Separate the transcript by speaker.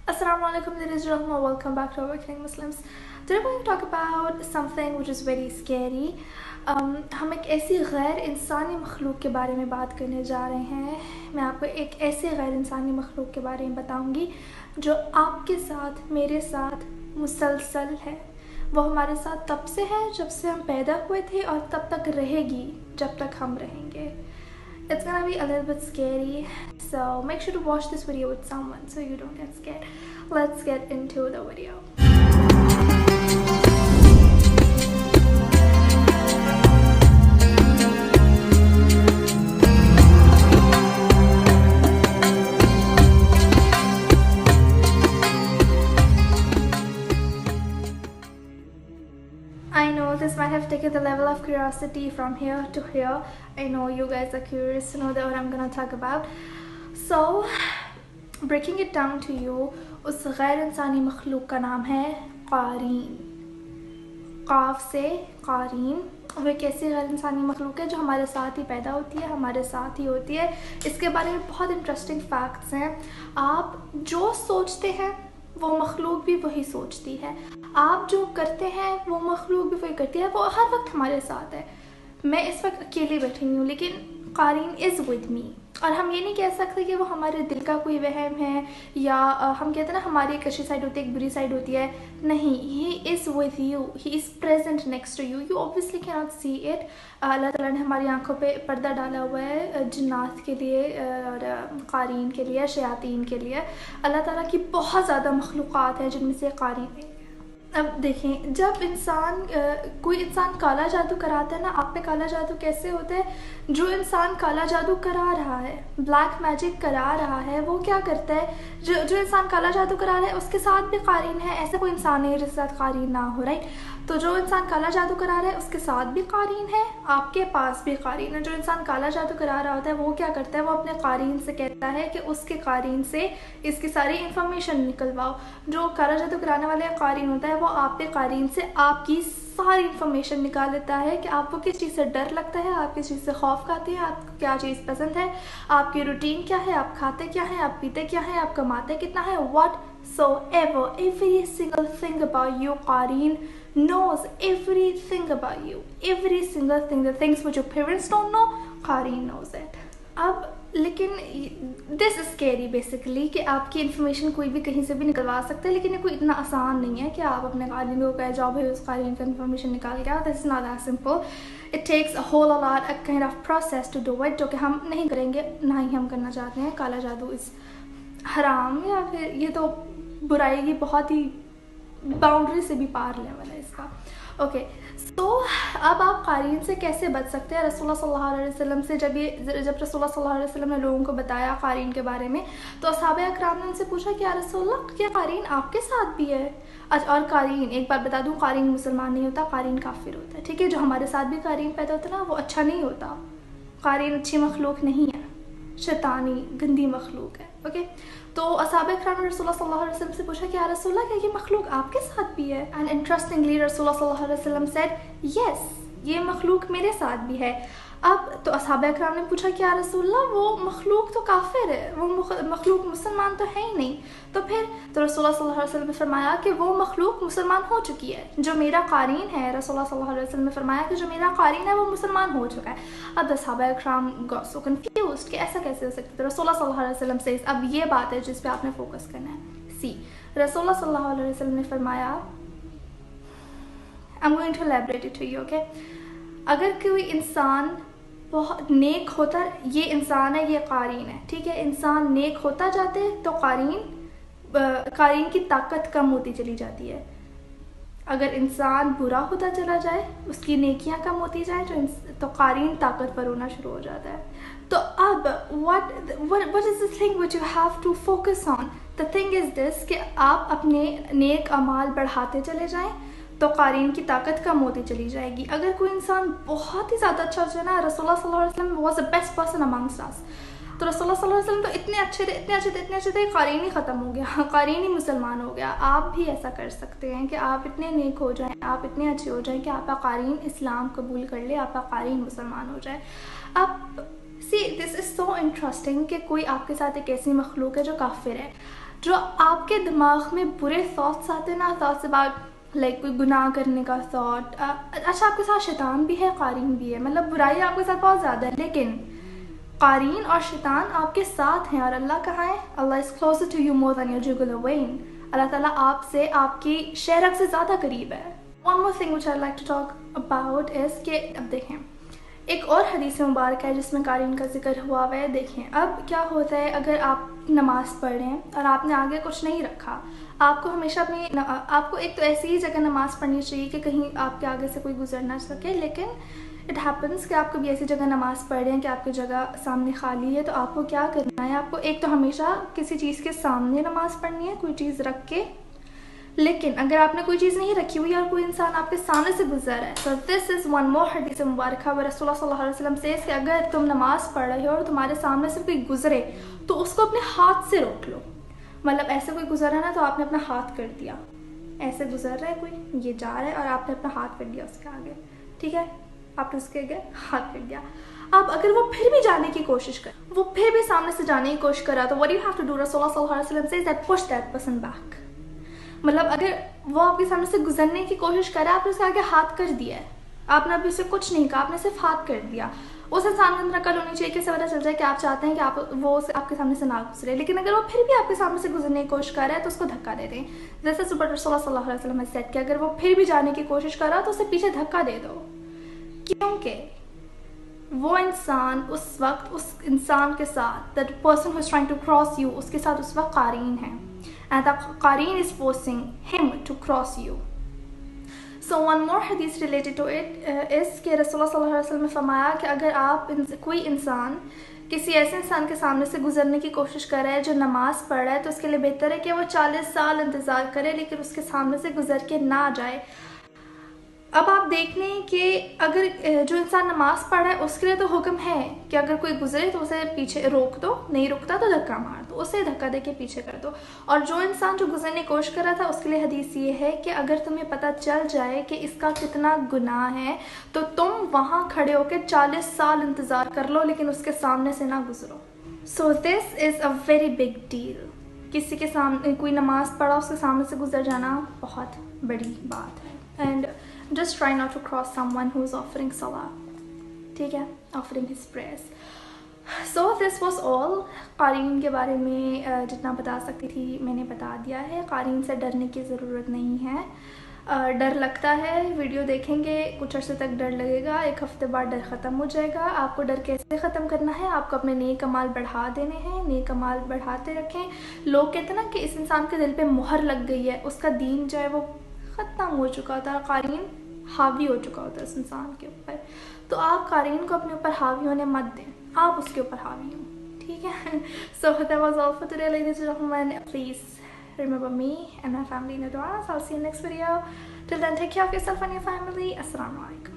Speaker 1: Assalamu alaikum, ladies and gentlemen. Welcome back to Awakening Muslims. Today we're going to talk about something which is very scary. हम एक ऐसी गैर इंसानी मखलूक के बारे में बात करने जा रहे हैं. मैं आपको एक ऐसे गैर इंसानी मखलूक के बारे में बताऊंगी जो आपके साथ, मेरे साथ मुसलसल है. वो हमारे साथ तब से है जब से हम पैदा हुए थे और तब तक रहेगी जब तक हम रहेंगे. It's gonna be a little bit scary, so make sure to watch this video with someone so you don't get scared. Let's get into the video. I know this might have taken the level of curiosity from here to here. I know you guys are curious to know that what I'm gonna talk about. So, breaking it down to you, उस गैर इंसानी मखलूक का नाम है क़ारीन. क़ाफ से क़ारीन. वो एक ऐसी गैर इंसानी मखलूक है जो हमारे साथ ही पैदा होती है, हमारे साथ ही होती है. इसके बारे में बहुत इंटरेस्टिंग फैक्ट्स हैं. आप जो सोचते हैं वो मखलूक भी वही सोचती है. आप जो करते हैं वो मखलूक भी वही करती है. वो हर वक्त हमारे साथ है. मैं इस वक्त अकेली बैठी हुई हूँ लेकिन क़ारीन इज़ विद मी. और हम ये नहीं कह सकते कि वो हमारे दिल का कोई वहम है या हम कहते हैं ना हमारी एक अच्छी साइड होती है, एक बुरी साइड होती है. नहीं, he is with you, he is present next to you. You obviously can not see it. Allah Taala ने हमारी आंखों पे पर्दा डाला हुआ है जिन्नात के लिए और क़ारीन के लिए, शयातीन के लिए. अल्लाह ताला की बहुत ज़्यादा मखलूक़ात हैं जिनमें से क़ारीन है. अब देखें, जब कोई इंसान काला जादू कराता है ना, आप पे काला जादू कैसे होता है? जो इंसान काला जादू करा रहा है, ब्लैक मैजिक करा रहा है, वो क्या करता है? जो इंसान काला जादू करा रहा है उसके साथ भी क़ारीन है. ऐसा कोई इंसान नहीं है जिसके साथ क़ारीन ना हो, राइट? तो जो इंसान काला जादू करा रहा है उसके साथ भी क़ारीन है, आपके पास भी क़ारीन है. जो इंसान काला जादू करा रहा होता है वो क्या करता है? वो अपने क़ारीन से कहता है कि उसके क़ारीन से इसकी सारी इन्फॉर्मेशन निकलवाओ. जो काला जादू कराने वाले क़ारीन होता है वो आपके क़ारीन से आपकी सारी इन्फॉर्मेशन निकाल लेता है कि आपको किस चीज़ से डर लगता है, आप किस चीज़ से खौफ खाते हैं, आपको क्या चीज़ पसंद है, आपकी रूटीन क्या है, आप खाते क्या हैं, आप पीते क्या हैं, आप कमाते कितना है. Whatsoever, every single thing about you, क़ारीन knows everything about you. Every single thing, the things which your parents don't know, क़ारीन knows it. अब लेकिन दिस इज़ स्कैरी बेसिकली कि आपकी इन्फॉर्मेशन कोई भी कहीं से भी निकलवा सकता है, लेकिन ये कोई इतना आसान नहीं है कि आप अपने क़ारीन को कह जाओ भाई उस क़ारीन का इन्फॉर्मेशन निकाल के आओ. This is not that simple. It takes a whole lot a kind of process to do it, जो कि हम नहीं करेंगे, ना ही हम करना चाहते हैं. काला जादू इज़ हराम, या फिर ये तो बुराई की बहुत ही बाउंड्री से भी पार लेवल है इसका. ओके, तो अब आप क़ारीन से कैसे बच सकते हैं? रसूलुल्लाह सल्लल्लाहु अलैहि वसल्लम से जब रसूलुल्लाह सल्लल्लाहु अलैहि वसल्लम ने लोगों को बताया क़ारीन के बारे में, तो असहाबा अकराम ने उनसे पूछा कि या रसूलल्लाह, क्या क़ारीन आपके साथ भी है? और क़ारीन, एक बात बता दूँ, क़ारीन मुसलमान नहीं होता, क़ारीन काफिर होता है. ठीक है, जो हमारे साथ भी क़ारीन पैदा होता है ना, वो अच्छा नहीं होता. क़ारीन अच्छी मखलूक नहीं है, शैतानी गंदी मखलूक है. ओके, तो असहाबा इकराम ने रसूलुल्लाह सल्लल्लाहु अलैहि वसल्लम से पूछा कि या रसूलल्लाह, क्या ये मखलूक आपके साथ भी है? एंड इंटरेस्टिंगली रसूलुल्लाह सल्लल्लाहु अलैहि वसल्लम सेड यस, ये मखलूक मेरे साथ भी है. अब तो असहाबा इकराम ने पूछा कि या रसूलल्लाह, वो मखलूक तो काफिर है, वो मखलूक मुसलमान तो है ही नहीं. तो फिर तो रसूलुल्लाह सल्लल्लाहु अलैहि वसल्लम ने फरमाया कि वो मखलूक मुसलमान हो चुकी है, जो मेरा क़ारीन है. रसूलुल्लाह सल्लल्लाहु अलैहि वसल्लम ने फरमाया कि जो मेरा क़ारीन है वो मुसलमान हो चुका है. अब असहाबा इकराम गॉट सो कंफ्यूज्ड कि ऐसा कैसे हो सकता है. रसूलुल्लाह सल्लल्लाहु अलैहि वसल्लम से अब ये बात है जिस पे आपने फोकस करना है. सी, रसूलुल्लाह सल्लल्लाहु अलैहि वसल्लम ने फरमाया, I am going to elaborate it to you. Okay, अगर कोई इंसान बहुत नेक होता, ये इंसान है, ये क़ारीन है, ठीक है, इंसान नेक होता जाते तो क़ारीन की ताकत कम होती चली जाती है. अगर इंसान बुरा होता चला जाए, उसकी नेकियां कम होती जाए, तो क़ारीन ताकतवर होना शुरू हो जाता है. तो अब what is the thing which you have to focus on? The thing is this कि आप अपने नेक अमाल बढ़ाते चले जाएं तो क़ारीन की ताकत कम होती चली जाएगी. अगर कोई इंसान बहुत ही ज़्यादा अच्छा हो जाए ना, रसूलुल्लाह सल्लल्लाहु अलैहि वसल्लम was the best person amongst अस. तो रसूलुल्लाह सल्लल्लाहु अलैहि वसल्लम तो इतने अच्छे थे, क़ारीन ही ख़त्म हो गया, क़ारीन ही मुसलमान हो गया. आप भी ऐसा कर सकते हैं कि आप इतने नेक हो जाएं, आप इतने अच्छे हो जाएं कि आपका क़ारीन इस्लाम कबूल कर ले, आपका क़ारीन मुसलमान हो जाए. अब सी, दिस इज़ सो इंटरेस्टिंग कि कोई आपके साथ एक ऐसी मखलूक है जो काफिर है. जो आपके दिमाग में बुरे थॉट्स आते हैं ना, थॉट्स अबाउट लाइक कोई गुनाह करने का थॉट, अच्छा आपके साथ शैतान भी है, कारीन भी है, मतलब बुराई आपके साथ बहुत ज़्यादा है, लेकिन कारीन और शैतान आपके साथ हैं। और अल्लाह कहाँ है? Allah is closer to you more than your jugular vein. Allah Taala आपसे, आपकी शहरक से ज़्यादा करीब है। One more thing which I like to talk about is कि अब देखें, एक और हदीस मुबारक है जिसमें कारीन का जिक्र हुआ हुआ है। देखें अब क्या होता है, अगर आप नमाज़ पढ़ रहे हैं और आपने आगे कुछ नहीं रखा, आपको हमेशा आपको एक तो ऐसी ही जगह नमाज़ पढ़नी चाहिए कि कहीं आपके आगे से कोई गुजर ना सके। लेकिन इट हैपन्स कि आप कभी ऐसी जगह नमाज़ पढ़ रहे हैं कि आपकी जगह सामने खाली है, तो आपको क्या करना है, आपको एक तो हमेशा किसी चीज़ के सामने नमाज़ पढ़नी है, कोई चीज़ रख के। लेकिन अगर आपने कोई चीज़ नहीं रखी हुई और कोई इंसान आपके सामने से गुजर रहा है, so this is one more हदीस मुबारक है रसूलुल्लाह सल्लल्लाहु अलैहि वसल्लम से, कि अगर तुम नमाज़ पढ़ रहे हो और तुम्हारे सामने से कोई गुजरे तो उसको अपने हाथ से रोक लो। मतलब ऐसे कोई गुजर रहा है ना, तो आपने अपना हाथ कर दिया, ऐसे गुजर रहा है कोई, ये जा रहा है और आपने अपना हाथ कर दिया उसके आगे, ठीक है, आपने उसके आगे हाथ कर दिया। अब अगर वो फिर भी जाने की कोशिश करे, वो फिर भी सामने से जाने की कोशिश करा, तो what you have to do, रसूलुल्लाह सल्लल्लाहु अलैहि वसल्लम says that push that person back. मतलब अगर वो आपके सामने से गुजरने की कोशिश करे, आपने उसके आगे हाथ कर दिया है, आपने अभी उसे कुछ नहीं कहा, आपने सिर्फ हाथ कर दिया, उस इंसान के अंदर अकल होनी चाहिए कि इससे पता चल जाए कि आप चाहते हैं कि आपके सामने से ना गुजरे। लेकिन अगर वो फिर भी आपके सामने से गुजरने की कोशिश कर रहा है तो उसको धक्का दे दें। जैसे रसूलुल्लाह सल्लल्लाहु अलैहि वसल्लम ने सेड कि अगर वो फिर भी जाने की कोशिश कर रहा तो उसे पीछे धक्का दे दो, क्योंकि वो इंसान उस वक्त उस इंसान के साथ, that person who is trying to cross you, उसके साथ उस वक्त कारीन है, and the Qareen is forcing him to cross you. So one more hadith related to it is कि रसूलुल्लाह सल्लल्लाहु अलैहि वसल्लम ने फरमाया कि अगर आप कोई इंसान किसी ऐसे इंसान के सामने से गुजरने की कोशिश कर रहा है जो नमाज़ पढ़ रहा है, तो उसके लिए बेहतर है कि वो 40 साल इंतज़ार करे लेकिन उसके सामने से गुजर के ना जाए। अब आप देख लें कि अगर जो इंसान नमाज़ पढ़ रहा है उसके लिए तो हुक्म है कि अगर कोई गुजरे तो उसे पीछे रोक दो, नहीं रुकता तो धक्का मार दो, उसे धक्का दे के पीछे कर दो। और जो इंसान जो गुजरने की कोशिश कर रहा था उसके लिए हदीस ये है कि अगर तुम्हें पता चल जाए कि इसका कितना गुनाह है तो तुम वहाँ खड़े होकर 40 साल इंतज़ार कर लो लेकिन उसके सामने से ना गुजरो। So this is a very big deal. किसी के सामने कोई नमाज़ पढ़ा, उसके सामने से गुजर जाना बहुत बड़ी बात है। And just try not to cross someone who is offering salah, ठीक है, offering his prayers. So this was all. कारीन के बारे में जितना बता सकती थी मैंने बता दिया है। कारीन से डरने की ज़रूरत नहीं है। डर लगता है, वीडियो देखेंगे कुछ अर्से तक डर लगेगा, एक हफ्ते बाद डर ख़त्म हो जाएगा। आपको डर कैसे ख़त्म करना है, आपको अपने नेक अमाल बढ़ा देने हैं, नेक अमाल बढ़ाते रखें। लोग कहते हैं ना कि इस इंसान के दिल पे मोहर लग गई है, उसका दीन जो है वो ख़त्म हो चुका होता है, कारीन हावी हो चुका होता है इस इंसान के ऊपर। तो आप कारीन को अपने ऊपर हावी होने मत दें, आप उसके ऊपर हावी हो, ठीक है। So that was all for today ladies and gentleman. Please remember me and my family in your du'as. I'll see you next video. Till then, take care of yourself and your family. Assalamu alaikum.